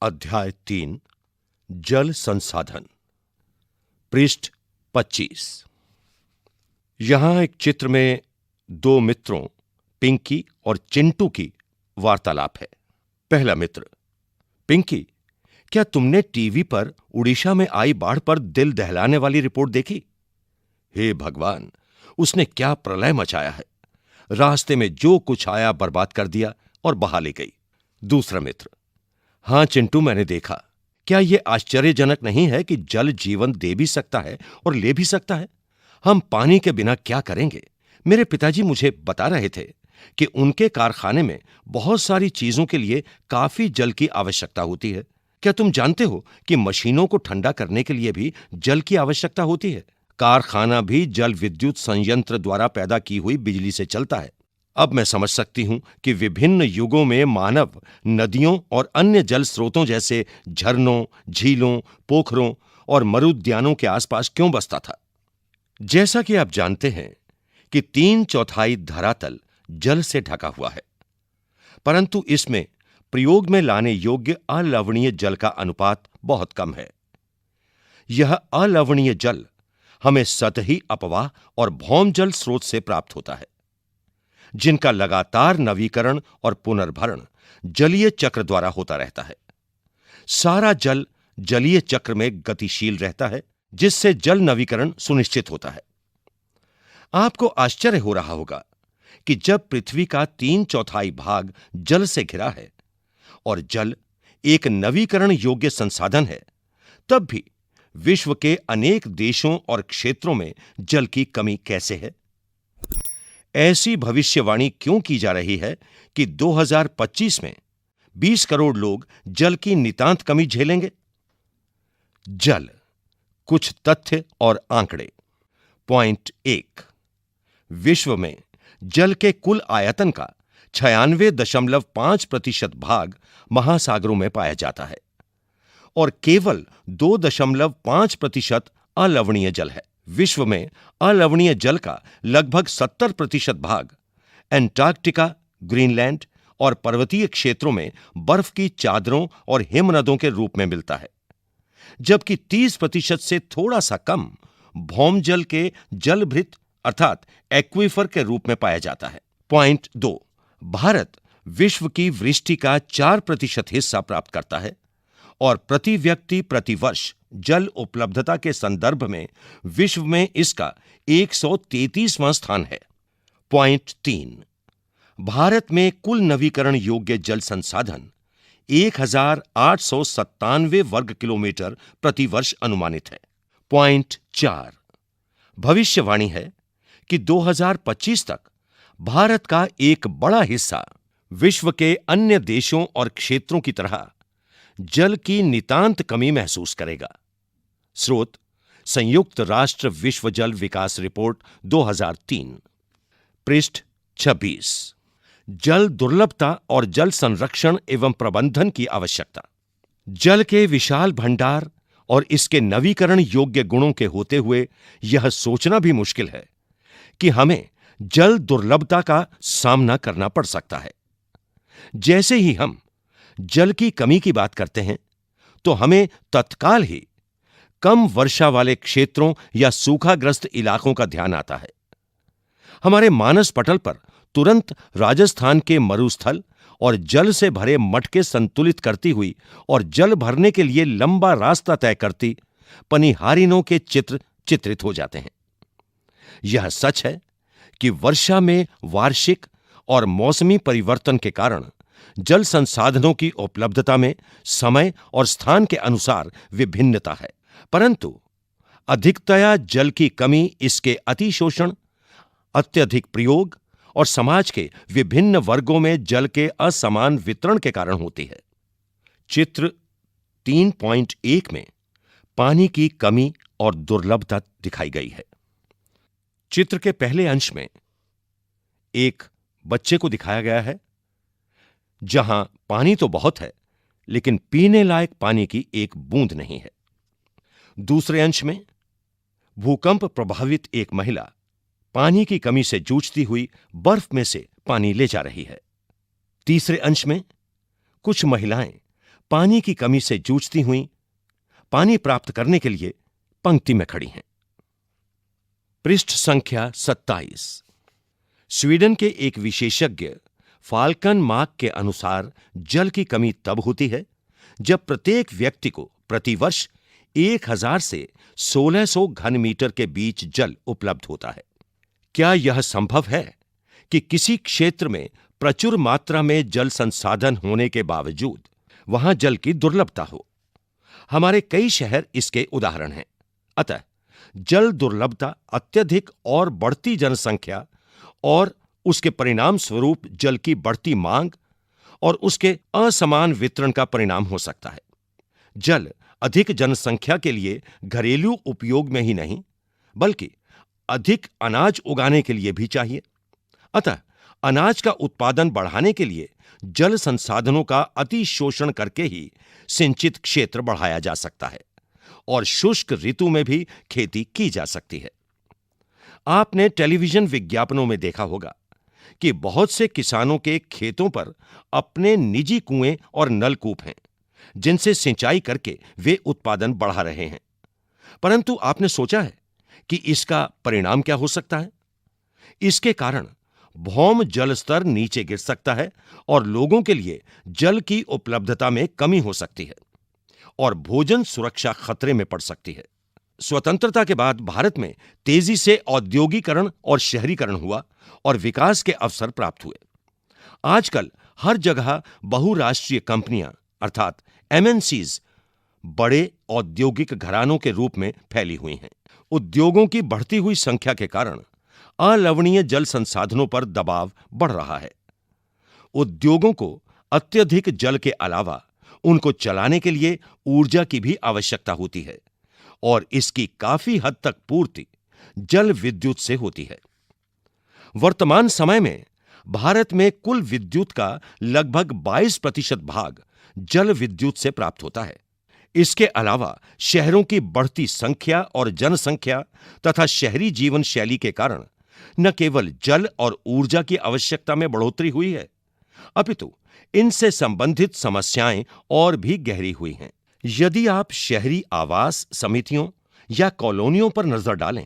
अध्याय 3 जल संसाधन पृष्ठ 25। यहां एक चित्र में दो मित्रों पिंकी और चिंटू की वार्तालाप है। पहला मित्र: पिंकी, क्या तुमने टीवी पर उड़ीसा में आई बाढ़ पर दिल दहलाने वाली रिपोर्ट देखी? हे भगवान, उसने क्या प्रलय मचाया है। रास्ते में जो कुछ आया बर्बाद कर दिया और बहा ले गई। दूसरा मित्र: हां चिंटू, मैंने देखा। क्या यह आश्चर्यजनक नहीं है कि जल जीवन दे भी सकता है और ले भी सकता है? हम पानी के बिना क्या करेंगे? मेरे पिताजी मुझे बता रहे थे कि उनके कारखाने में बहुत सारी चीजों के लिए काफी जल की आवश्यकता होती है। क्या तुम जानते हो कि मशीनों को ठंडा करने के लिए भी जल की आवश्यकता होती है? कारखाना भी जल विद्युत संयंत्र द्वारा पैदा की हुई बिजली से चलता है। अब मैं समझ सकती हूं कि विभिन्न युगों में मानव नदियों और अन्य जल स्रोतों जैसे झरनों, झीलों, पोखरों और मरुद्यानों के आसपास क्यों बसता था। जैसा कि आप जानते हैं कि 3/4 धरातल जल से ढका हुआ है, परंतु इसमें प्रयोग में लाने योग्य अलवणीय जल का अनुपात बहुत कम है। यह अलवणीय जल हमें सतही अपवाह और भौम जल स्रोत से प्राप्त होता है, जिनका लगातार नवीकरण और पुनर्भरण जलीय चक्र द्वारा होता रहता है। सारा जल जलीय चक्र में गतिशील रहता है, जिससे जल नवीकरण सुनिश्चित होता है। आपको आश्चर्य हो रहा होगा कि जब पृथ्वी का 3/4 भाग जल से घिरा है और जल एक नवीकरण योग्य संसाधन है, तब भी विश्व के अनेक देशों और क्षेत्रों में जल की कमी कैसे है? ऐसी भविष्यवाणी क्यों की जा रही है कि 2025 में 20 करोड़ लोग जल की नितांत कमी झेलेंगे? जल, कुछ तथ्य और आंकड़े। पॉइंट 1: विश्व में जल के कुल आयतन का 96.5% भाग महासागरों में पाया जाता है और केवल 2.5% अलवणीय जल है। विश्व में अलवणीय जल का लगभग 70% भाग एंटार्कटिका, ग्रीनलैंड और पर्वतीय क्षेत्रों में बर्फ की चादरों और हिमनदों के रूप में मिलता है, जबकि 30% से थोड़ा सा कम भौम जल के जलभृत अर्थात एक्वीफर के रूप में पाया जाता है। पॉइंट 2: भारत विश्व की वृष्टि का 4% हिस्सा प्राप्त करता है और प्रति व्यक्ति प्रति वर्ष जल उपलब्धता के संदर्भ में विश्व में इसका 133वां स्थान है। पॉइंट 3: भारत में कुल नवीकरण योग्य जल संसाधन 1897 वर्ग किलोमीटर प्रति वर्ष अनुमानित है। पॉइंट 4: भविष्यवाणी है कि 2025 तक भारत का एक बड़ा हिस्सा विश्व के अन्य देशों और क्षेत्रों की तरह जल की नितांत कमी महसूस करेगा। स्रोत: संयुक्त राष्ट्र विश्व जल विकास रिपोर्ट 2003। पृष्ठ 26। जल दुर्लभता और जल संरक्षण एवं प्रबंधन की आवश्यकता। जल के विशाल भंडार और इसके नवीकरण योग्य गुणों के होते हुए यह सोचना भी मुश्किल है कि हमें जल दुर्लभता का सामना करना पड़ सकता है। जैसे ही हम जल की कमी की बात करते हैं, तो हमें तत्काल ही कम वर्षा वाले क्षेत्रों या सूखाग्रस्त इलाकों का ध्यान आता है। हमारे मानस पटल पर तुरंत राजस्थान के मरुस्थल और जल से भरे मटके संतुलित करती हुई और जल भरने के लिए लंबा रास्ता तय करती पनिहारिनों के चित्र चित्रित हो जाते हैं। यह सच है कि वर्षा में वार्षिक और मौसमी परिवर्तन के कारण जल संसाधनों की उपलब्धता में समय और स्थान के अनुसार विभिन्नता है, परंतु अधिकतया जल की कमी इसके अतिशोषण, अत्यधिक प्रयोग और समाज के विभिन्न वर्गों में जल के असमान वितरण के कारण होती है। चित्र 3.1 में पानी की कमी और दुर्लभता दिखाई गई है। चित्र के पहले अंश में एक बच्चे को दिखाया गया है, जहां पानी तो बहुत है, लेकिन पीने लायक पानी की एक बूंद नहीं है। दूसरे अंश में भूकंप प्रभावित एक महिला पानी की कमी से जूझती हुई बर्फ में से पानी ले जा रही है। तीसरे अंश में कुछ महिलाएं पानी की कमी से जूझती हुई पानी प्राप्त करने के लिए पंक्ति में खड़ी हैं। पृष्ठ संख्या 27। स्वीडन के एक विशेषज्ञ फाल्कन मार्क के अनुसार जल की कमी तब होती है जब प्रत्येक व्यक्ति को प्रतिवर्ष 1000 से 1600 घन मीटर के बीच जल उपलब्ध होता है। क्या यह संभव है कि किसी क्षेत्र में प्रचुर मात्रा में जल संसाधन होने के बावजूद वहां जल की दुर्लभता हो? हमारे कई शहर इसके उदाहरण हैं। अतः जल दुर्लभता अत्यधिक और बढ़ती जनसंख्या और उसके परिणाम स्वरूप जल की बढ़ती मांग और उसके असमान वितरण का परिणाम हो सकता है। जल अधिक जनसंख्या के लिए घरेलू उपयोग में ही नहीं बल्कि अधिक अनाज उगाने के लिए भी चाहिए। अतः अनाज का उत्पादन बढ़ाने के लिए जल संसाधनों का अति शोषण करके ही सिंचित क्षेत्र बढ़ाया जा सकता है और शुष्क ऋतु में भी खेती की जा सकती है। आपने टेलीविजन विज्ञापनों में देखा होगा कि बहुत से किसानों के खेतों पर अपने निजी कुएं और नलकूप हैं जिनसे सिंचाई करके वे उत्पादन बढ़ा रहे हैं। परंतु आपने सोचा है कि इसका परिणाम क्या हो सकता है? इसके कारण भौम जल स्तर नीचे गिर सकता है और लोगों के लिए जल की उपलब्धता में कमी हो सकती है और भोजन सुरक्षा खतरे में पड़ सकती है। स्वतंत्रता के बाद भारत में तेजी से औद्योगिकरण और शहरीकरण हुआ और विकास के अवसर प्राप्त हुए। आजकल हर जगह बहुराष्ट्रीय कंपनियां अर्थात एमएनसीज बड़े औद्योगिक घरानों के रूप में फैली हुई हैं। उद्योगों की बढ़ती हुई संख्या के कारण अलवणीय जल संसाधनों पर दबाव बढ़ रहा है। उद्योगों को अत्यधिक जल के अलावा उनको चलाने के लिए ऊर्जा की भी आवश्यकता होती है और इसकी काफी हद तक पूर्ति जल विद्युत से होती है। वर्तमान समय में भारत में कुल विद्युत का लगभग 22% भाग जल विद्युत से प्राप्त होता है। इसके अलावा शहरों की बढ़ती संख्या और जनसंख्या तथा शहरी जीवन शैली के कारण न केवल जल और ऊर्जा की आवश्यकता में बढ़ोतरी हुई है, अपितु इनसे संबंधित समस्याएं और भी गहरी हुई हैं। यदि आप शहरी आवास समितियों या कॉलोनियों पर नजर डालें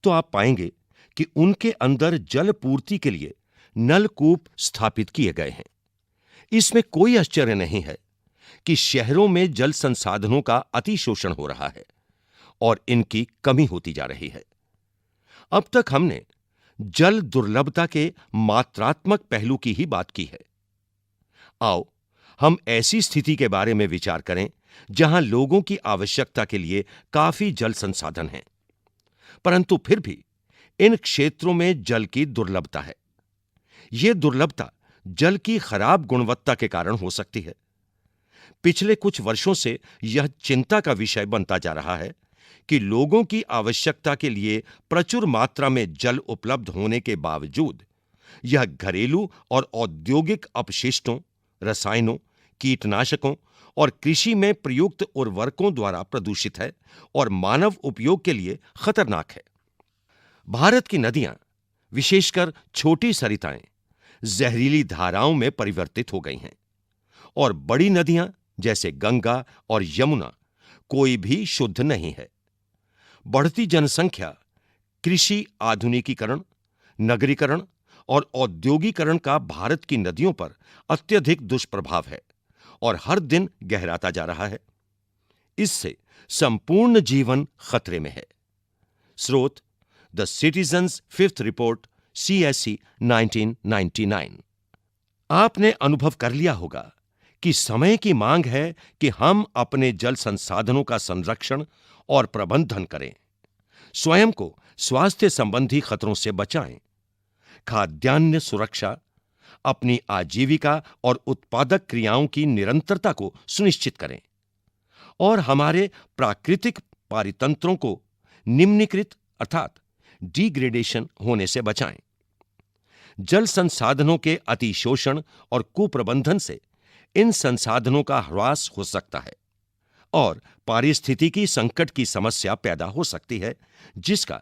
तो आप पाएंगे कि उनके अंदर जल पूर्ति के लिए नलकूप स्थापित किए गए हैं। इसमें कोई आश्चर्य नहीं है कि शहरों में जल संसाधनों का अतिशोषण हो रहा है और इनकी कमी होती जा रही है। अब तक हमने जल दुर्लभता के मात्रात्मक पहलू की ही बात की है। आओ हम ऐसी स्थिति के बारे में विचार करें जहां लोगों की आवश्यकता के लिए काफी जल संसाधन हैं, परंतु फिर भी इन क्षेत्रों में जल की दुर्लभता है। यह दुर्लभता जल की खराब गुणवत्ता के कारण हो सकती है। पिछले कुछ वर्षों से यह चिंता का विषय बनता जा रहा है कि लोगों की आवश्यकता के लिए प्रचुर मात्रा में जल उपलब्ध होने के बावजूद यह घरेलू और औद्योगिक अपशिष्टों, रसायनों, कीटनाशकों और कृषि में प्रयुक्त उर्वरकों द्वारा प्रदूषित है और मानव उपयोग के लिए खतरनाक है। भारत की नदियां, विशेषकर छोटी सरिताएं, जहरीली धाराओं में परिवर्तित हो गई हैं और बड़ी नदियां जैसे गंगा और यमुना कोई भी शुद्ध नहीं है। बढ़ती जनसंख्या, कृषि आधुनिकीकरण, नगरीकरण और औद्योगिकरण का भारत की नदियों पर अत्यधिक दुष्प्रभाव है और हर दिन गहराता जा रहा है। इससे संपूर्ण जीवन खतरे में है। स्रोत the citizens fifth report CSE 1999। आपने अनुभव कर लिया होगा कि समय की मांग है कि हम अपने जल संसाधनों का संरक्षण और प्रबंधन करें, स्वयं को स्वास्थ्य संबंधी खतरों से बचाएं, खाद्यान्न सुरक्षा, अपनी आजीविका और उत्पादक क्रियाओं की निरंतरता को सुनिश्चित करें और हमारे प्राकृतिक पारितंत्रों को निम्नीकृत अर्थात डिग्रेडेशन होने से बचाएं। जल संसाधनों के अतिशोषण और कुप्रबंधन से इन संसाधनों का ह्रास हो सकता है और पारिस्थितिकी संकट की समस्या पैदा हो सकती है, जिसका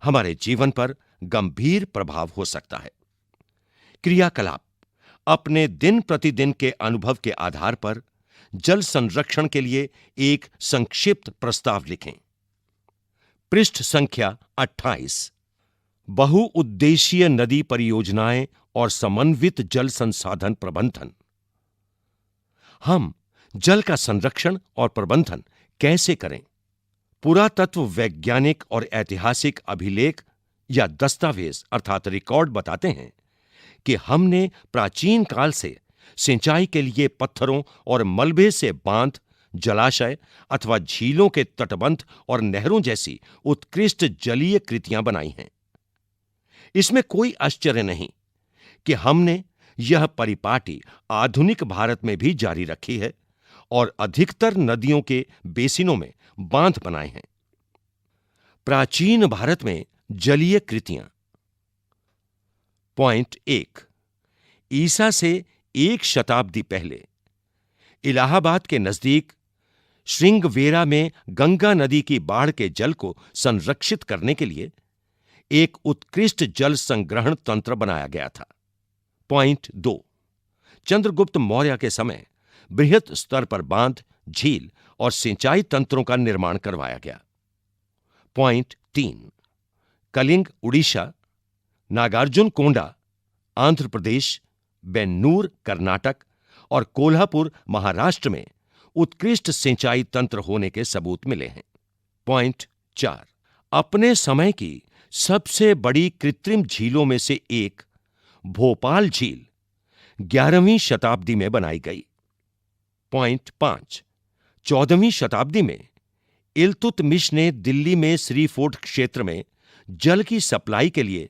हमारे जीवन पर गंभीर प्रभाव हो सकता है। क्रियाकलाप अपने दिन प्रतिदिन के अनुभव के आधार पर जल संरक्षण के लिए एक संक्षिप्त प्रस्ताव लिखें। पृष्ठ संख्या 28। बहुउद्देशीय नदी परियोजनाएं और समन्वित जल संसाधन प्रबंधन। हम जल का संरक्षण और प्रबंधन कैसे करें? पुरातत्व वैज्ञानिक और ऐतिहासिक अभिलेख या दस्तावेज अर्थात रिकॉर्ड बताते हैं कि हमने प्राचीन काल से सिंचाई के लिए पत्थरों और मलबे से बांध, जलाशय अथवा झीलों के तटबंध और नहरों जैसी उत्कृष्ट जलीय कृतियां बनाई हैं। इसमें कोई आश्चर्य नहीं कि हमने यह परिपाटी आधुनिक भारत में भी जारी रखी है और अधिकतर नदियों के बेसिनों में बांध बनाए हैं। प्राचीन भारत में जलीय कृतियां। पॉइंट 1। ईसा से 1 शताब्दी पहले इलाहाबाद के नजदीक श्रृंगवेरा में गंगा नदी की बाढ़ के जल को संरक्षित करने के लिए एक उत्कृष्ट जल संग्रहण तंत्र बनाया गया था। पॉइंट 2। चंद्रगुप्त मौर्य के समय बृहत स्तर पर बांध, झील और सिंचाई तंत्रों का निर्माण करवाया गया। पॉइंट 3। कलिंग उड़ीसा, नागार्जुन कोंडा आंध्र प्रदेश, बेन्नूर कर्नाटक और कोल्हापुर महाराष्ट्र में उत्कृष्ट सिंचाई तंत्र होने के सबूत मिले हैं। पॉइंट 4। अपने समय की सबसे बड़ी कृत्रिम झीलों में से एक भोपाल झील 11वीं शताब्दी में बनाई गई। पॉइंट 5। 14वीं शताब्दी में इल्तुतमिश ने दिल्ली में श्री फोर्ट क्षेत्र में जल की सप्लाई के लिए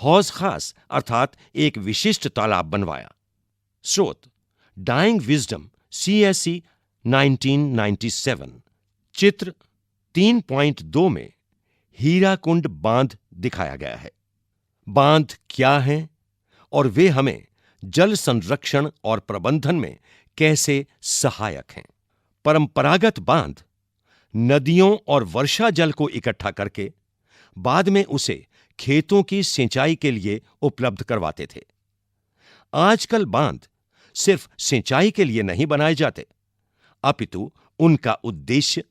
हौज खास अर्थात एक विशिष्ट तालाब बनवाया। स्रोत डाइंग विजडम CSE 1997। चित्र 3.2 में हीराकुंड बांध दिखाया गया है। बांध क्या हैं और वे हमें जल संरक्षण और प्रबंधन में कैसे सहायक हैं? परंपरागत बांध नदियों और वर्षा जल को इकट्ठा करके बाद में उसे खेतों की सिंचाई के लिए उपलब्ध करवाते थे। आजकल बांध सिर्फ सिंचाई के लिए नहीं बनाए जाते, अपितु उनका उद्देश्य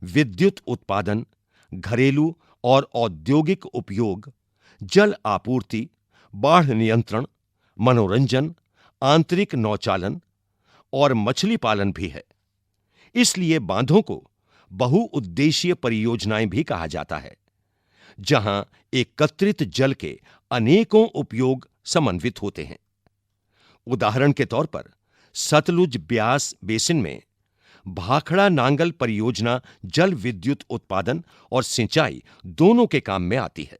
विद्युत उत्पादन, घरेलू और औद्योगिक उपयोग, जल आपूर्ति, बाढ़ नियंत्रण, मनोरंजन, आंतरिक नौचालन और मछली पालन भी है। इसलिए बांधों को बहुउद्देशीय परियोजनाएं भी कहा जाता है, जहां एकत्रित जल के अनेकों उपयोग समन्वित होते हैं। उदाहरण के तौर पर सतलुज ब्यास बेसिन में भाखड़ा नांगल परियोजना जल विद्युत उत्पादन और सिंचाई दोनों के काम में आती है।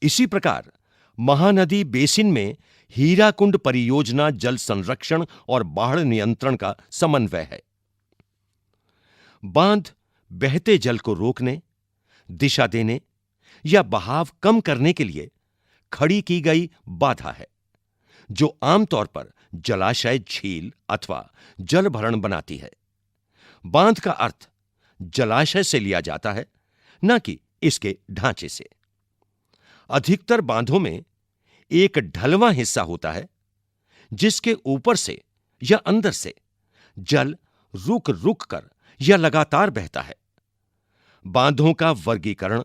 इसी प्रकार महानदी बेसिन में हीराकुंड परियोजना जल संरक्षण और बाढ़ नियंत्रण का समन्वय है। बांध बहते जल को रोकने, दिशा देने या बहाव कम करने के लिए खड़ी की गई बाधा है, जो आमतौर पर जलाशय, झील अथवा जल भरण बनाती है। बांध का अर्थ जलाशय से लिया जाता है, न कि इसके ढांचे से। अधिकतर बांधों में एक ढलवां हिस्सा होता है, जिसके ऊपर से या अंदर से जल रुक रुक कर या लगातार बहता है। बांधों का वर्गीकरण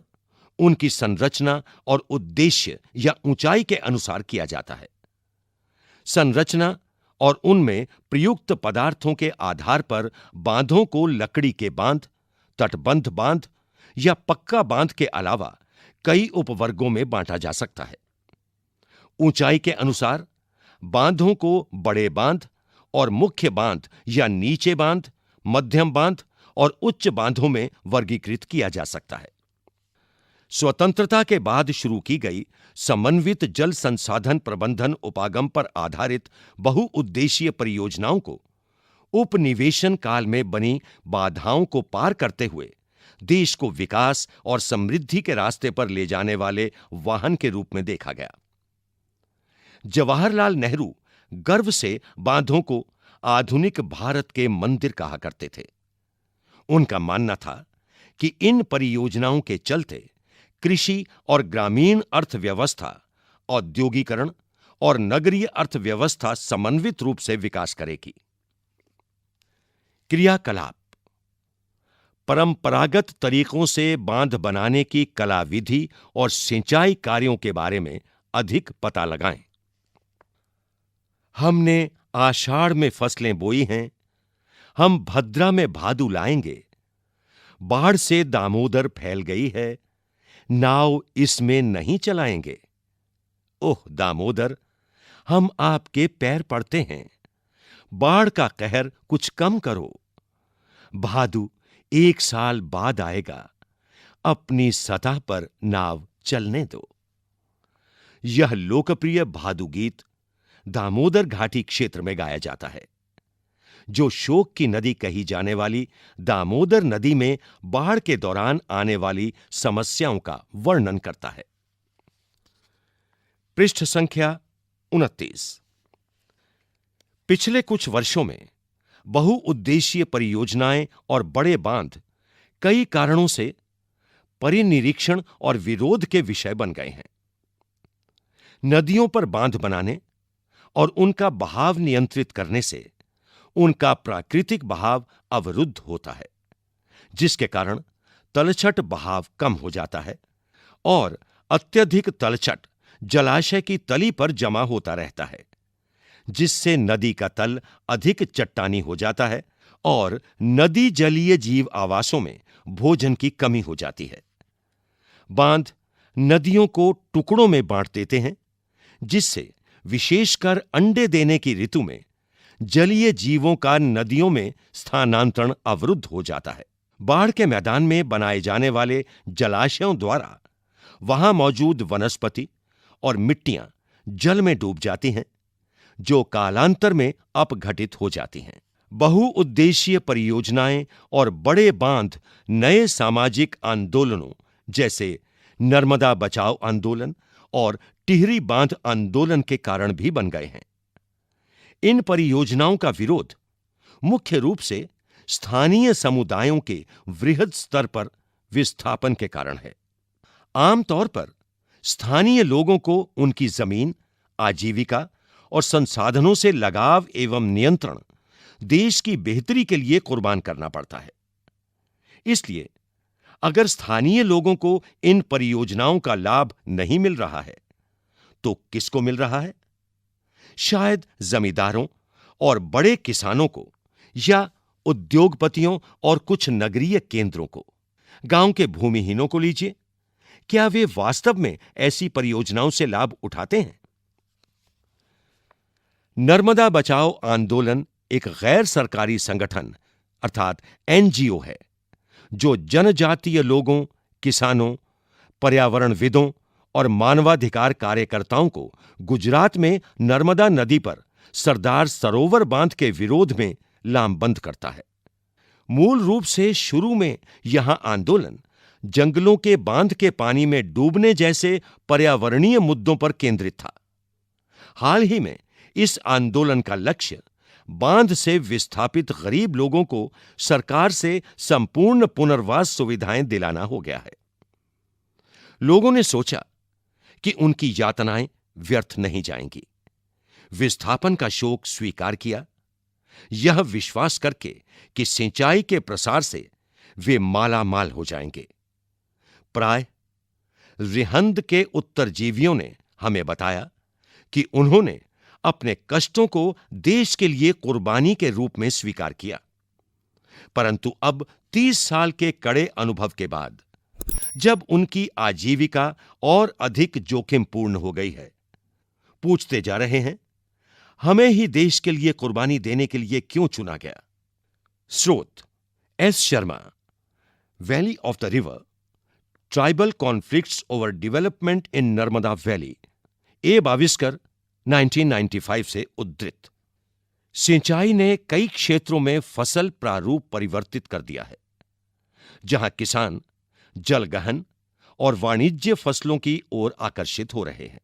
उनकी संरचना और उद्देश्य या ऊंचाई के अनुसार किया जाता है। संरचना और उनमें प्रयुक्त पदार्थों के आधार पर बांधों को लकड़ी के बांध, तटबंध बांध या पक्का बांध के अलावा कई उपवर्गों में बांटा जा सकता है। ऊंचाई के अनुसार बांधों को बड़े बांध और मुख्य बांध या नीचे बांध, मध्यम बांध और उच्च बांधों में वर्गीकृत किया जा सकता है। स्वतंत्रता के बाद शुरू की गई समन्वित जल संसाधन प्रबंधन उपागम पर आधारित बहुउद्देशीय परियोजनाओं को उपनिवेशन काल में बनी बाधाओं को पार करते हुए देश को विकास और समृद्धि के रास्ते पर ले जाने वाले वाहन के रूप में देखा गया। जवाहरलाल नेहरू गर्व से बांधों को आधुनिक भारत के मंदिर कहा करते थे। उनका मानना था कि इन परियोजनाओं के चलते कृषि और ग्रामीण अर्थव्यवस्था, औद्योगिकरण और नगरीय अर्थव्यवस्था समन्वित रूप से विकास करेगी। क्रियाकलाप। परंपरागत तरीकों से बांध बनाने की कला विधि और सिंचाई कार्यों के बारे में अधिक पता लगाएं। हमने आषाढ़ में फसलें बोई हैं, हम भद्रा में भादु लाएंगे। बाढ़ से दामोदर फैल गई है, नाव इसमें नहीं चलाएंगे। ओह दामोदर, हम आपके पैर पड़ते हैं, बाढ़ का कहर कुछ कम करो। भादु 1 साल बाद आएगा, अपनी सतह पर नाव चलने दो। यह लोकप्रिय भादु गीत दामोदर घाटी क्षेत्र में गाया जाता है, जो शोक की नदी कही जाने वाली दामोदर नदी में बाढ़ के दौरान आने वाली समस्याओं का वर्णन करता है। पृष्ठ संख्या 29। पिछले कुछ वर्षों में बहुउद्देशीय परियोजनाएं और बड़े बांध कई कारणों से परिनिरीक्षण और विरोध के विषय बन गए हैं। नदियों पर बांध बनाने और उनका बहाव नियंत्रित करने से उनका प्राकृतिक बहाव अवरुद्ध होता है, जिसके कारण तलछट बहाव कम हो जाता है और अत्यधिक तलछट जलाशय की तली पर जमा होता रहता है, जिससे नदी का तल अधिक चट्टानी हो जाता है और नदी जलीय जीव आवासों में भोजन की कमी हो जाती है। बांध नदियों को टुकड़ों में बांट देते हैं, जिससे विशेषकर अंडे देने की ऋतु में जलीय जीवों का नदियों में स्थानांतरण अवरुद्ध हो जाता है। बाढ़ के मैदान में बनाए जाने वाले जलाशयों द्वारा वहां मौजूद वनस्पति और मिट्टियां जल में डूब जाती हैं, जो कालांतर में अपघटित हो जाती हैं। बहुउद्देशीय परियोजनाएं और बड़े बांध नए सामाजिक आंदोलनों जैसे नर्मदा बचाओ आंदोलन और टिहरी बांध आंदोलन के कारण भी बन गए हैं। इन परियोजनाओं का विरोध मुख्य रूप से स्थानीय समुदायों के वृहद स्तर पर विस्थापन के कारण है। आमतौर पर स्थानीय लोगों को उनकी जमीन, आजीविका और संसाधनों से लगाव एवं नियंत्रण देश की बेहतरी के लिए कुर्बान करना पड़ता है। इसलिए अगर स्थानीय लोगों को इन परियोजनाओं का लाभ नहीं मिल रहा है, तो किसको मिल रहा है? शायद जमींदारों और बड़े किसानों को, या उद्योगपतियों और कुछ नगरीय केंद्रों को। गांव के भूमिहीनों को लीजिए, क्या वे वास्तव में ऐसी परियोजनाओं से लाभ उठाते हैं? नर्मदा बचाओ आंदोलन एक गैर सरकारी संगठन अर्थात एनजीओ है, जो जनजातीय लोगों, किसानों, पर्यावरणविदों और मानवाधिकार कार्यकर्ताओं को गुजरात में नर्मदा नदी पर सरदार सरोवर बांध के विरोध में लामबंद करता है। मूल रूप से शुरू में यहां आंदोलन जंगलों के बांध के पानी में डूबने जैसे पर्यावरणीय मुद्दों पर केंद्रित था। हाल ही में इस आंदोलन का लक्ष्य बांध से विस्थापित गरीब लोगों को सरकार से संपूर्ण पुनर्वास सुविधाएं दिलाना हो गया है। लोगों ने सोचा कि उनकी यातनाएं व्यर्थ नहीं जाएंगी। विस्थापन का शोक स्वीकार किया, यह विश्वास करके कि सिंचाई के प्रसार से वे माला माल हो जाएंगे। प्राय रिहंद के उत्तरजीवियों ने हमें बताया कि उन्होंने अपने कष्टों को देश के लिए कुर्बानी के रूप में स्वीकार किया, परंतु अब 30 साल के कड़े अनुभव के बाद, जब उनकी आजीविका और अधिक जोखिमपूर्ण हो गई है, पूछते जा रहे हैं, हमें ही देश के लिए कुर्बानी देने के लिए क्यों चुना गया? स्रोत S Sharma, valley of the river, tribal conflicts over development in Narmada valley, A Baviskar 1995 से उद्धृत। सिंचाई ने कई क्षेत्रों में फसल प्रारूप परिवर्तित कर दिया है, जहां किसान जलगहन और वाणिज्य फसलों की ओर आकर्षित हो रहे हैं।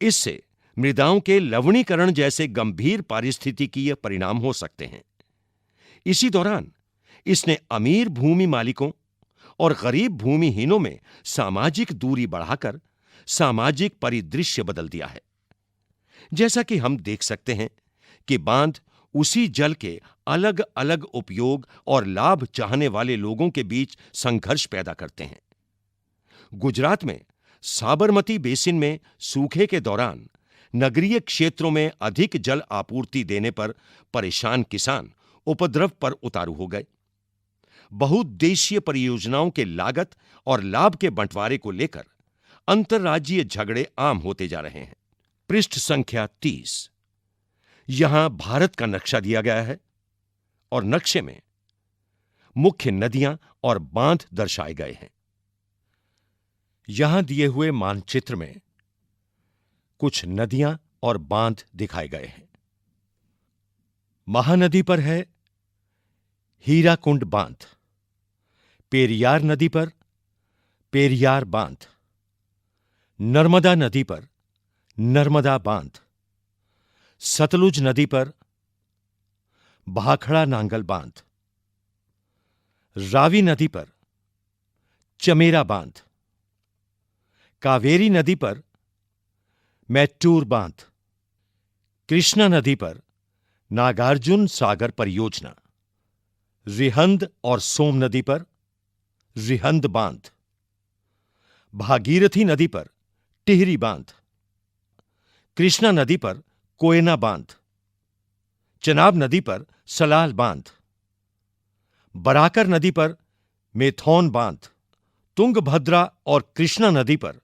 इससे मृदाओं के लवणीकरण जैसे गंभीर पारिस्थितिकीय परिणाम हो सकते हैं। इसी दौरान इसने अमीर भूमि मालिकों और गरीब भूमिहीनों में सामाजिक दूरी बढ़ाकर सामाजिक परिदृश्य बदल दिया है। जैसा कि हम देख सकते हैं कि बांध उसी जल के अलग अलग उपयोग और लाभ चाहने वाले लोगों के बीच संघर्ष पैदा करते हैं। गुजरात में साबरमती बेसिन में सूखे के दौरान नगरीय क्षेत्रों में अधिक जल आपूर्ति देने पर परेशान किसान उपद्रव पर उतारू हो गए। बहुउद्देशीय परियोजनाओं के लागत और लाभ के बंटवारे को लेकर अंतर्राज्यीय झगड़े आम होते जा रहे हैं। पृष्ठ संख्या 30। यहां भारत का नक्शा दिया गया है और नक्शे में मुख्य नदियां और बांध दर्शाए गए हैं। यहां दिए हुए मानचित्र में कुछ नदियां और बांध दिखाए गए हैं। महानदी पर है हीराकुंड बांध, पेरियार नदी पर पेरियार बांध, नर्मदा नदी पर नर्मदा बांध, सतलुज नदी पर भाखड़ा नांगल बांध, रावी नदी पर चमेरा बांध, कावेरी नदी पर मैट्टूर बांध, कृष्णा नदी पर नागार्जुन सागर परियोजना, रिहंद और सोम नदी पर रिहंद बांध, भागीरथी नदी पर टिहरी बांध, कृष्णा नदी पर कोयना बांध, चनाब नदी पर सलाल बांध, बराकर नदी पर मेथौन बांध, तुंगभद्रा और कृष्णा नदी पर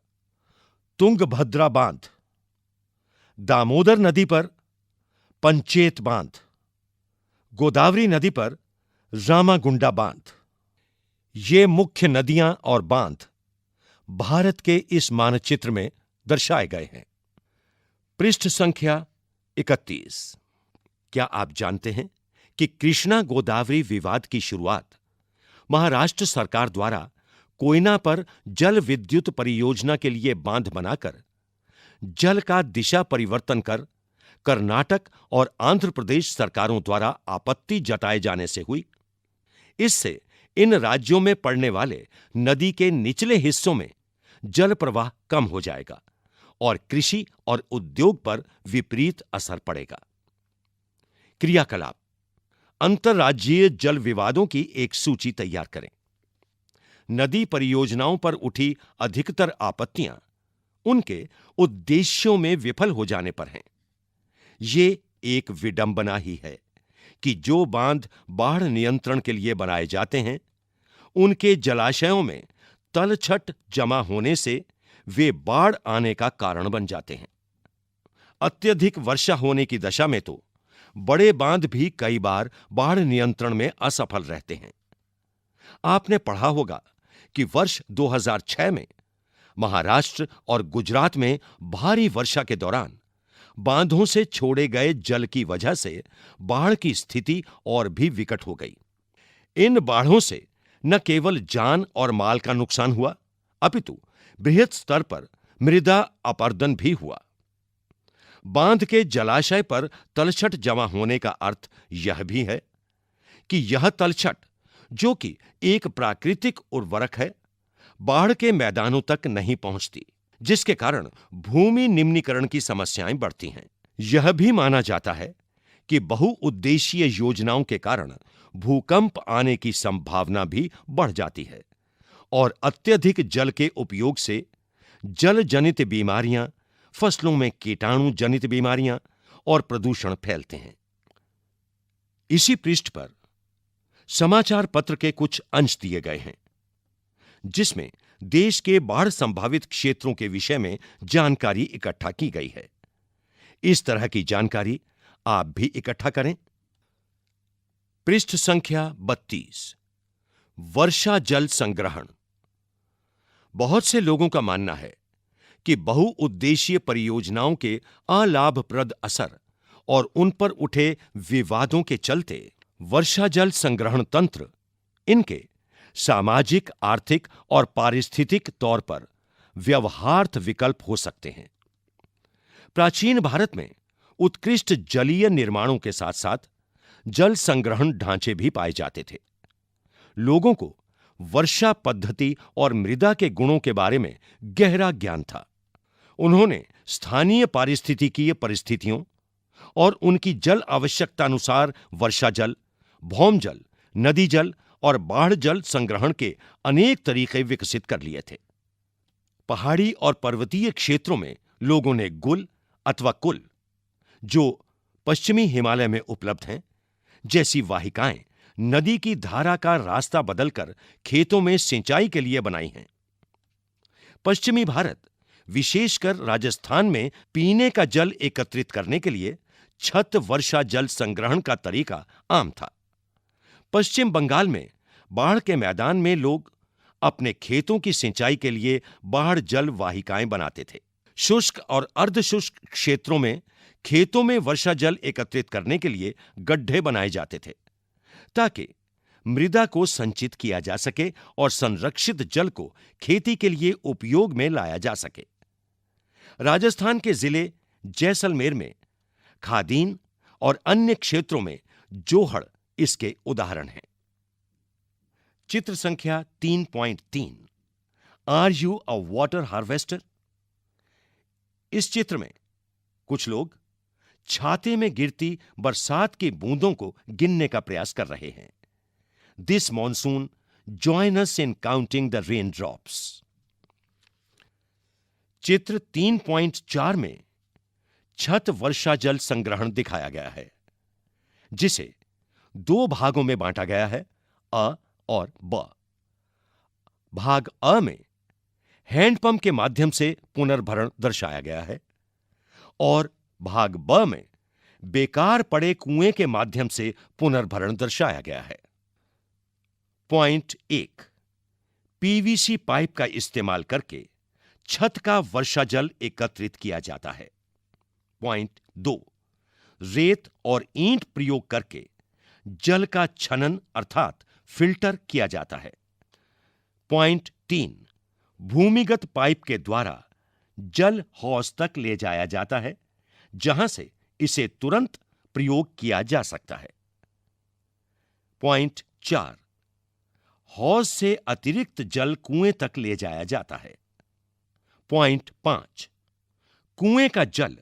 तुंगभद्रा बांध, दामोदर नदी पर पंचेत बांध, गोदावरी नदी पर रामागुंडा बांध। ये मुख्य नदियां और बांध भारत के इस मानचित्र में दर्शाए गए हैं। पृष्ठ संख्या 31। क्या आप जानते हैं कि कृष्णा गोदावरी विवाद की शुरुआत महाराष्ट्र सरकार द्वारा कोयना पर जल विद्युत परियोजना के लिए बांध बनाकर जल का दिशा परिवर्तन कर कर्नाटक और आंध्र प्रदेश सरकारों द्वारा आपत्ति जताए जाने से हुई। इससे इन राज्यों में पड़ने वाले नदी के निचले हिस्सों में जल प्रवाह कम हो जाएगा और कृषि और उद्योग पर विपरीत असर पड़ेगा। क्रियाकलाप: अंतर्राज्यीय जल विवादों की एक सूची तैयार करें। नदी परियोजनाओं पर उठी अधिकतर आपत्तियां उनके उद्देश्यों में विफल हो जाने पर हैं। ये एक विडंबना ही है कि जो बांध बाढ़ नियंत्रण के लिए बनाए जाते हैं, उनके जलाशयों में तलछट जमा होने से वे बाढ़ आने का कारण बन जाते हैं। अत्यधिक वर्षा होने की दशा में तो बड़े बांध भी कई बार बाढ़ नियंत्रण में असफल रहते हैं। आपने पढ़ा होगा कि वर्ष 2006 में महाराष्ट्र और गुजरात में भारी वर्षा के दौरान बांधों से छोड़े गए जल की वजह से बाढ़ की स्थिति और भी विकट हो गई। इन बाढ़ों से न केवल जान और माल का नुकसान हुआ, अपितु बृहत स्तर पर मृदा अपरदन भी हुआ। बांध के जलाशय पर तलछट जमा होने का अर्थ यह भी है कि यह तलछट, जो कि एक प्राकृतिक उर्वरक है, बाढ़ के मैदानों तक नहीं पहुंचती, जिसके कारण भूमि निम्नीकरण की समस्याएं बढ़ती हैं। यह भी माना जाता है कि बहुउद्देशीय योजनाओं के कारण भूकंप आने की संभावना भी बढ़ जाती है और अत्यधिक जल के उपयोग से जल जनित बीमारियां, फसलों में कीटाणु जनित बीमारियां और प्रदूषण फैलते हैं। इसी पृष्ठ पर समाचार पत्र के कुछ अंश दिए गए हैं, जिसमें देश के बाढ़ संभावित क्षेत्रों के विषय में जानकारी इकट्ठा की गई है। इस तरह की जानकारी आप भी इकट्ठा करें। पृष्ठ संख्या 32। वर्षा जल संग्रहण। बहुत से लोगों का मानना है कि बहुउद्देशीय परियोजनाओं के अलाभप्रद असर और उन पर उठे विवादों के चलते वर्षा जल संग्रहण तंत्र इनके सामाजिक, आर्थिक और पारिस्थितिक तौर पर व्यवहार्थ विकल्प हो सकते हैं। प्राचीन भारत में उत्कृष्ट जलीय निर्माणों के साथ साथ जल संग्रहण ढांचे भी पाए जाते थे। लोगों को वर्षा पद्धति और मृदा के गुणों के बारे में गहरा ज्ञान था। उन्होंने स्थानीय पारिस्थितिकीय परिस्थितियों और उनकी जल आवश्यकता अनुसार वर्षा जल, भौम जल, नदी जल और बाढ़ जल संग्रहण के अनेक तरीके विकसित कर लिए थे। पहाड़ी और पर्वतीय क्षेत्रों में लोगों ने गुल अथवा कुल, जो पश्चिमी हिमालय में उपलब्ध हैं, जैसी वाहिकाएं नदी की धारा का रास्ता बदलकर खेतों में सिंचाई के लिए बनाई हैं। पश्चिमी भारत, विशेषकर राजस्थान में पीने का जल एकत्रित करने के लिए छत वर्षा जल संग्रहण का तरीका आम था। पश्चिम बंगाल में बाढ़ के मैदान में लोग अपने खेतों की सिंचाई के लिए बाढ़ जल वाहिकाएं बनाते थे। शुष्क और अर्धशुष्क क्षेत्रों में खेतों में वर्षा जल एकत्रित करने के लिए गड्ढे बनाए जाते थे, ताकि मृदा को संचित किया जा सके और संरक्षित जल को खेती के लिए उपयोग में लाया जा सके। राजस्थान के जिले जैसलमेर में खादीन और अन्य क्षेत्रों में जोहड़ इसके उदाहरण हैं। चित्र संख्या 3.3 are you a water harvester? इस चित्र में कुछ लोग छाते में गिरती बरसात की बूंदों को गिनने का प्रयास कर रहे हैं। This monsoon join us in counting the rain drops. चित्र 3.4 में छत वर्षा जल संग्रहण दिखाया गया है, जिसे दो भागों में बांटा गया है, अ और ब। भाग अ में हैंडपंप के माध्यम से पुनर्भरण दर्शाया गया है और भाग ब में बेकार पड़े कुएं के माध्यम से पुनर्भरण दर्शाया गया है। पॉइंट 1, पीवीसी पाइप का इस्तेमाल करके छत का वर्षा जल एकत्रित किया जाता है। पॉइंट 2, रेत और ईंट प्रयोग करके जल का छनन अर्थात फिल्टर किया जाता है। पॉइंट 3, भूमिगत पाइप के द्वारा जल हौज तक ले जाया जाता है, जहां से इसे तुरंत प्रयोग किया जा सकता है। पॉइंट 4, हौज से अतिरिक्त जल कुएं तक ले जाया जाता है। पॉइंट 5, कुएं का जल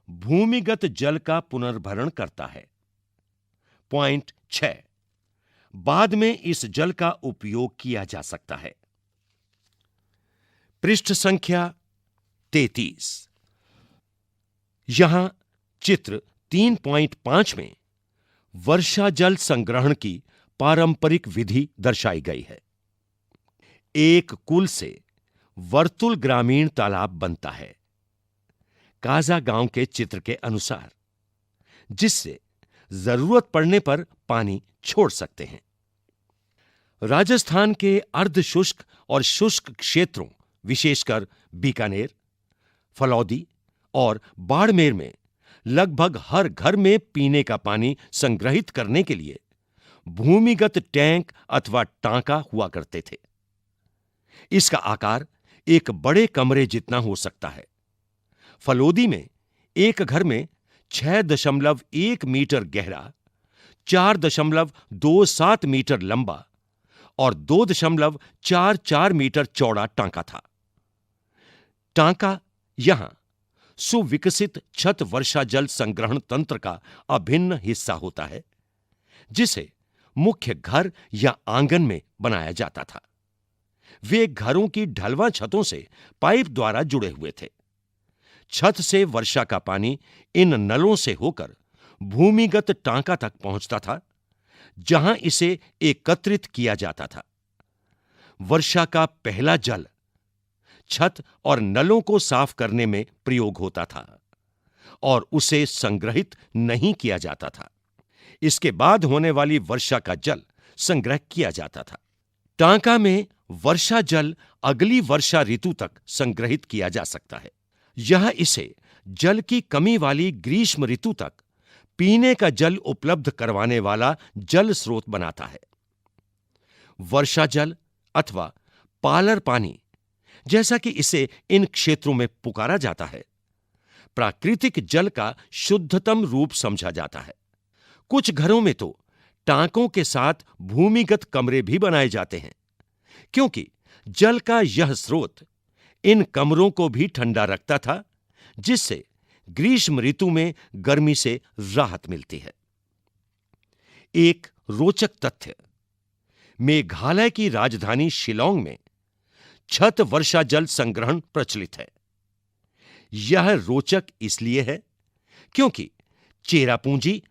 भूमिगत जल का पुनर्भरण करता है। पॉइंट 6, बाद में इस जल का उपयोग किया जा सकता है। पृष्ठ संख्या 33। यहां चित्र 3.5 में वर्षा जल संग्रहण की पारंपरिक विधि दर्शाई गई है। एक कुल से वर्तुल ग्रामीण तालाब बनता है, काजा गांव के चित्र के अनुसार, जिससे जरूरत पड़ने पर पानी छोड़ सकते हैं। राजस्थान के अर्धशुष्क और शुष्क क्षेत्रों, विशेषकर बीकानेर, फलौदी और बाड़मेर में लगभग हर घर में पीने का पानी संग्रहित करने के लिए भूमिगत टैंक अथवा टांका हुआ करते थे। इसका आकार एक बड़े कमरे जितना हो सकता है। फलौदी में एक घर में 6.1 मीटर गहरा, 4.27 मीटर लंबा और 2.44 मीटर चौड़ा टांका था। टांका यहां सुविकसित छत वर्षा जल संग्रहण तंत्र का अभिन्न हिस्सा होता है, जिसे मुख्य घर या आंगन में बनाया जाता था। वे घरों की ढलवां छतों से पाइप द्वारा जुड़े हुए थे। छत से वर्षा का पानी इन नलों से होकर भूमिगत टांका तक पहुंचता था, जहां इसे एकत्रित किया जाता था। वर्षा का पहला जल छत और नलों को साफ करने में प्रयोग होता था और उसे संग्रहित नहीं किया जाता था। इसके बाद होने वाली वर्षा का जल संग्रह किया जाता था। टांका में वर्षा जल अगली वर्षा ऋतु तक संग्रहित किया जा सकता है। यह इसे जल की कमी वाली ग्रीष्म ऋतु तक पीने का जल उपलब्ध करवाने वाला जल स्रोत बनाता है। वर्षा जल अथवा पालर पानी, जैसा कि इसे इन क्षेत्रों में पुकारा जाता है, प्राकृतिक जल का शुद्धतम रूप समझा जाता है। कुछ घरों में तो टांकों के साथ भूमिगत कमरे भी बनाए जाते हैं, क्योंकि जल का यह स्रोत इन कमरों को भी ठंडा रखता था, जिससे ग्रीष्म ऋतु में गर्मी से राहत मिलती है। एक रोचक तथ्य, मेघालय की राजधानी शिलांग में छत वर्षा जल संग्रहण प्रचलित है। यह रोचक इसलिए है क्योंकि चेरापूंजी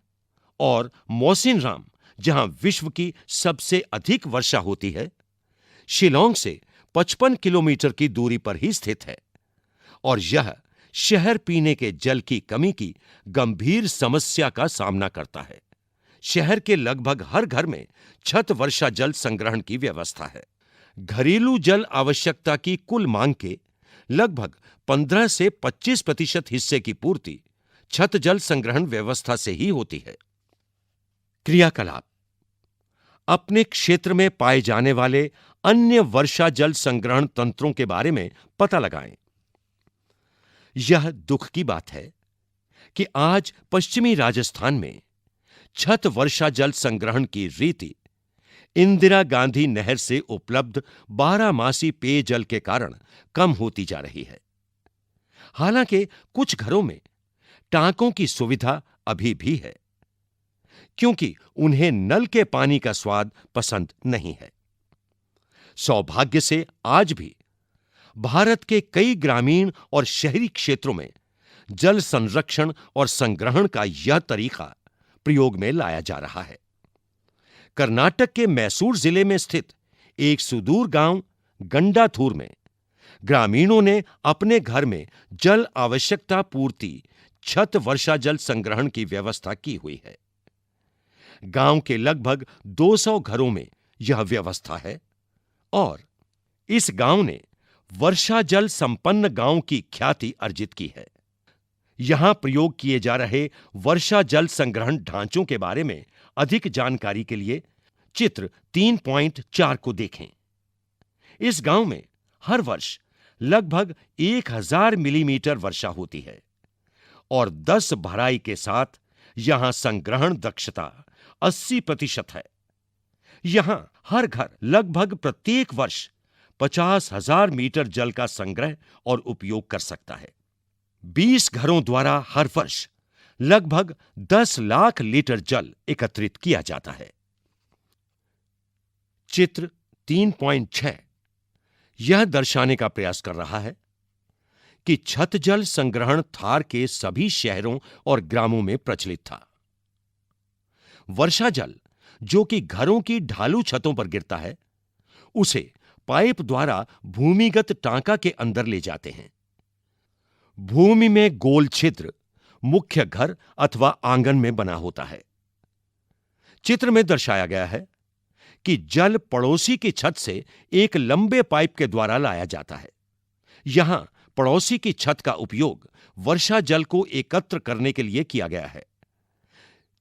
और मौसिनराम, जहां विश्व की सबसे अधिक वर्षा होती है, शिलांग से 55 किलोमीटर की दूरी पर ही स्थित है और यह शहर पीने के जल की कमी की गंभीर समस्या का सामना करता है। शहर के लगभग हर घर में छत वर्षा जल संग्रहण की व्यवस्था है। घरेलू जल आवश्यकता की कुल मांग के लगभग 15 से 25% हिस्से की पूर्ति छत जल संग्रहण व्यवस्था से ही होती है। क्रियाकलाप, अपने क्षेत्र में पाए जाने वाले अन्य वर्षा जल संग्रहण तंत्रों के बारे में पता लगाएं। यह दुख की बात है कि आज पश्चिमी राजस्थान में छत वर्षा जल संग्रहण की रीति इंदिरा गांधी नहर से उपलब्ध 12मासी पेयजल के कारण कम होती जा रही है। हालांकि कुछ घरों में टांकों की सुविधा अभी भी है, क्योंकि उन्हें नल के पानी का स्वाद पसंद नहीं है। सौभाग्य से आज भी भारत के कई ग्रामीण और शहरी क्षेत्रों में जल संरक्षण और संग्रहण का यह तरीका प्रयोग में लाया जा रहा है। कर्नाटक के मैसूर जिले में स्थित एक सुदूर गांव गंडाथूर में ग्रामीणों ने अपने घर में जल आवश्यकता पूर्ति छत वर्षा जल संग्रहण की व्यवस्था की हुई है। गांव के लगभग 200 घरों में यह व्यवस्था है और इस गांव ने वर्षा जल संपन्न गांव की ख्याति अर्जित की है। यहां प्रयोग किए जा रहे वर्षा जल संग्रहण ढांचों के बारे में अधिक जानकारी के लिए चित्र 3.4 को देखें। इस गांव में हर वर्ष लगभग 1000 मिलीमीटर वर्षा होती है और 10 भराई के साथ यहां संग्रहण दक्षता 80% है। यहां हर घर लगभग प्रत्येक वर्ष 50,000 मीटर जल का संग्रह और उपयोग कर सकता है। 20 घरों द्वारा हर वर्ष लगभग 10 लाख लीटर जल एकत्रित किया जाता है। चित्र 3.6 यह दर्शाने का प्रयास कर रहा है कि छत जल संग्रहण थार के सभी शहरों और ग्रामों में प्रचलित था। वर्षा जल जो कि घरों की ढालू छतों पर गिरता है, उसे पाइप द्वारा भूमिगत टांका के अंदर ले जाते हैं। भूमि में गोल छिद्र मुख्य घर अथवा आंगन में बना होता है। चित्र में दर्शाया गया है कि जल पड़ोसी की छत से एक लंबे पाइप के द्वारा लाया जाता है। यहां पड़ोसी की छत का उपयोग वर्षा जल को एकत्र करने के लिए किया गया है।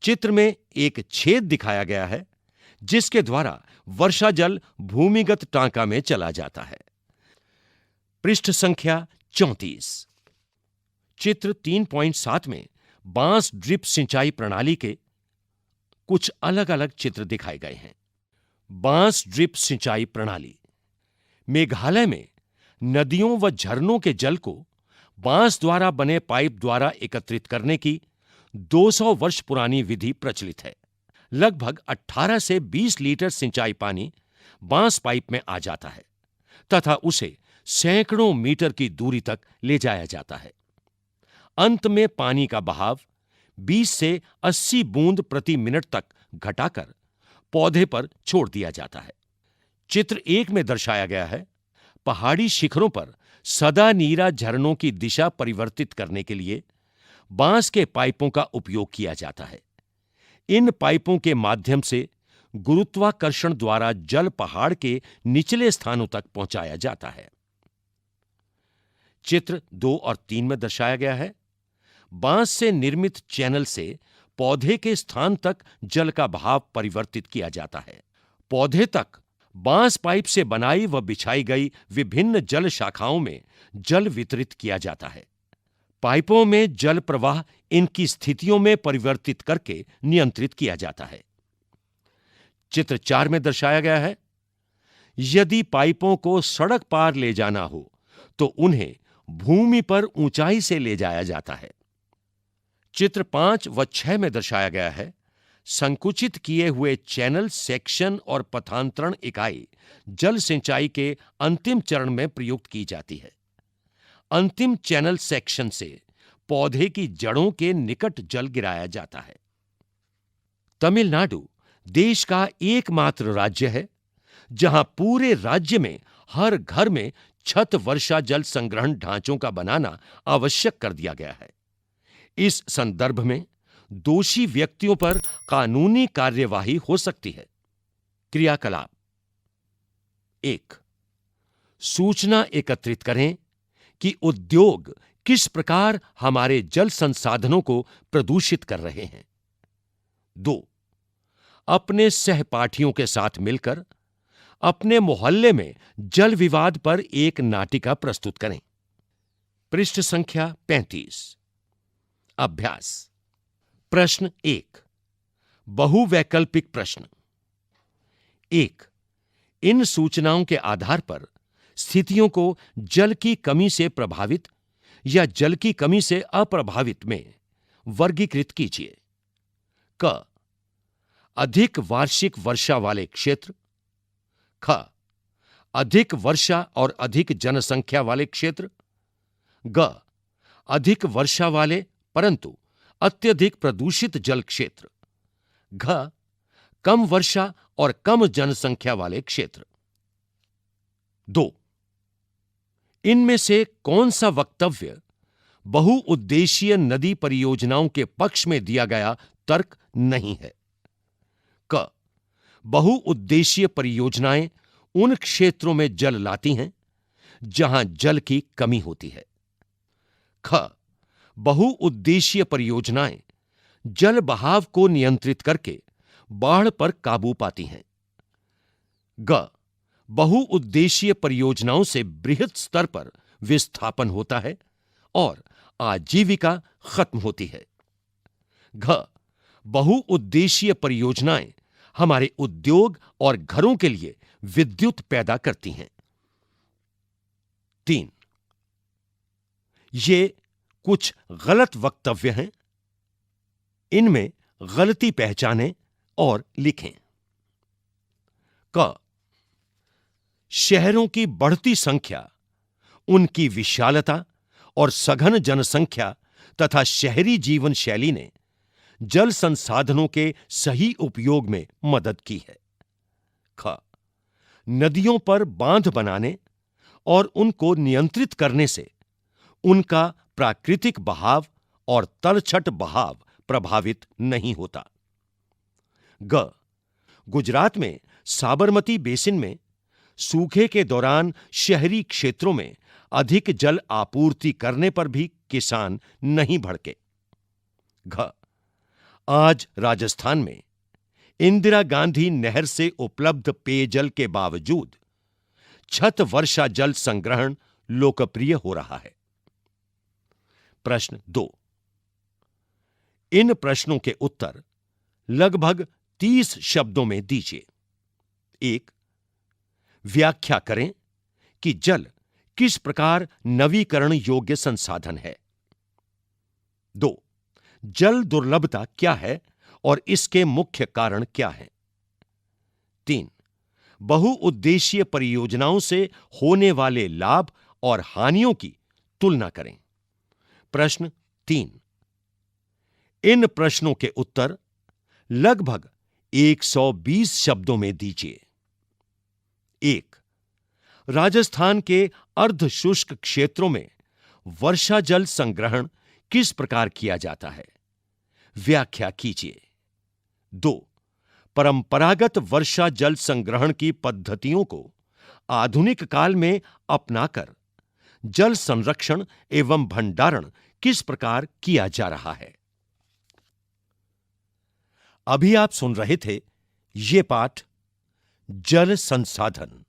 चित्र में एक छेद दिखाया गया है जिसके द्वारा वर्षा जल भूमिगत टांका में चला जाता है। पृष्ठ संख्या 34। चित्र 3.7 में बांस ड्रिप सिंचाई प्रणाली के कुछ अलग अलग चित्र दिखाए गए हैं। बांस ड्रिप सिंचाई प्रणाली मेघालय में नदियों व झरनों के जल को बांस द्वारा बने पाइप द्वारा एकत्रित करने की 200 वर्ष पुरानी विधि प्रचलित है। लगभग 18 से 20 लीटर सिंचाई पानी बांस पाइप में आ जाता है तथा उसे सैकड़ों मीटर की दूरी तक ले जाया जाता है। अंत में पानी का बहाव 20 से 80 बूंद प्रति मिनट तक घटाकर पौधे पर छोड़ दिया जाता है। चित्र 1 में दर्शाया गया है पहाड़ी शिखरों पर सदा नीरा झरनों की दिशा परिवर्तित करने के लिए बांस के पाइपों का उपयोग किया जाता है। इन पाइपों के माध्यम से गुरुत्वाकर्षण द्वारा जल पहाड़ के निचले स्थानों तक पहुंचाया जाता है। चित्र 2 और 3 में दर्शाया गया है बांस से निर्मित चैनल से पौधे के स्थान तक जल का बहाव परिवर्तित किया जाता है। पौधे तक बांस पाइप से बनाई व बिछाई गई विभिन्न जल शाखाओं में जल वितरित किया जाता है। पाइपों में जल प्रवाह इनकी स्थितियों में परिवर्तित करके नियंत्रित किया जाता है। चित्र 4 में दर्शाया गया है यदि पाइपों को सड़क पार ले जाना हो तो उन्हें भूमि पर ऊंचाई से ले जाया जाता है। चित्र 5 व 6 में दर्शाया गया है, संकुचित किए हुए चैनल सेक्शन और पथांतरण इकाई जल सिंचाई के अंतिम चरण में प्रयुक्त की जाती है। अंतिम चैनल सेक्शन से पौधे की जड़ों के निकट जल गिराया जाता है। तमिलनाडु देश का एकमात्र राज्य है जहां पूरे राज्य में हर घर में छत वर्षा जल संग्रहण ढांचों का बनाना आवश्यक कर दिया गया है। इस संदर्भ में दोषी व्यक्तियों पर कानूनी कार्यवाही हो सकती है। क्रियाकलाप 1. सूचना एकत्रित करें कि उद्योग किस प्रकार हमारे जल संसाधनों को प्रदूषित कर रहे हैं। 2. अपने सहपाठियों के साथ मिलकर अपने मोहल्ले में जल विवाद पर एक नाटिका प्रस्तुत करें। पृष्ठ संख्या 35। अभ्यास। प्रश्न 1। बहुवैकल्पिक प्रश्न। 1. इन सूचनाओं के आधार पर स्थितियों को जल की कमी से प्रभावित या जल की कमी से अप्रभावित में वर्गीकृत कीजिए। क. अधिक वार्षिक वर्षा वाले क्षेत्र। ख. अधिक वर्षा और अधिक जनसंख्या वाले क्षेत्र। ग. अधिक वर्षा वाले परंतु अत्यधिक प्रदूषित जल क्षेत्र। घ. कम वर्षा और कम जनसंख्या वाले क्षेत्र। 2. इनमें से कौन सा वक्तव्य बहुउद्देशीय नदी परियोजनाओं के पक्ष में दिया गया तर्क नहीं है। क. बहुउद्देशीय परियोजनाएं उन क्षेत्रों में जल लाती हैं जहां जल की कमी होती है। ख. बहुउद्देशीय परियोजनाएं जल बहाव को नियंत्रित करके बाढ़ पर काबू पाती हैं। ग. बहुउद्देशीय परियोजनाओं से बृहत स्तर पर विस्थापन होता है और आजीविका खत्म होती है। घ. बहुउद्देशीय परियोजनाएं हमारे उद्योग और घरों के लिए विद्युत पैदा करती हैं। 3. ये कुछ गलत वक्तव्य हैं। इनमें गलती पहचानें और लिखें। क. शहरों की बढ़ती संख्या, उनकी विशालता और सघन जनसंख्या तथा शहरी जीवन शैली ने जल संसाधनों के सही उपयोग में मदद की है। ख. नदियों पर बांध बनाने और उनको नियंत्रित करने से उनका प्राकृतिक बहाव और तलछट बहाव प्रभावित नहीं होता। ग. गुजरात में साबरमती बेसिन में सूखे के दौरान शहरी क्षेत्रों में अधिक जल आपूर्ति करने पर भी किसान नहीं भड़के। घ. आज राजस्थान में इंदिरा गांधी नहर से उपलब्ध पेयजल के बावजूद छत वर्षा जल संग्रहण लोकप्रिय हो रहा है। प्रश्न 2। इन प्रश्नों के उत्तर लगभग 30 शब्दों में दीजिए। 1. व्याख्या करें कि जल किस प्रकार नवीकरण योग्य संसाधन है। 2. जल दुर्लभता क्या है और इसके मुख्य कारण क्या हैं। 3. बहुउद्देशीय परियोजनाओं से होने वाले लाभ और हानियों की तुलना करें। प्रश्न 3। इन प्रश्नों के उत्तर लगभग 120 शब्दों में दीजिए। 1. राजस्थान के अर्ध शुष्क क्षेत्रों में वर्षा जल संग्रहण किस प्रकार किया जाता है, व्याख्या कीजिए। 2. परंपरागत वर्षा जल संग्रहण की पद्धतियों को आधुनिक काल में अपनाकर जल संरक्षण एवं भंडारण किस प्रकार किया जा रहा है। अभी आप सुन रहे थे ये पाठ जल संसाधन।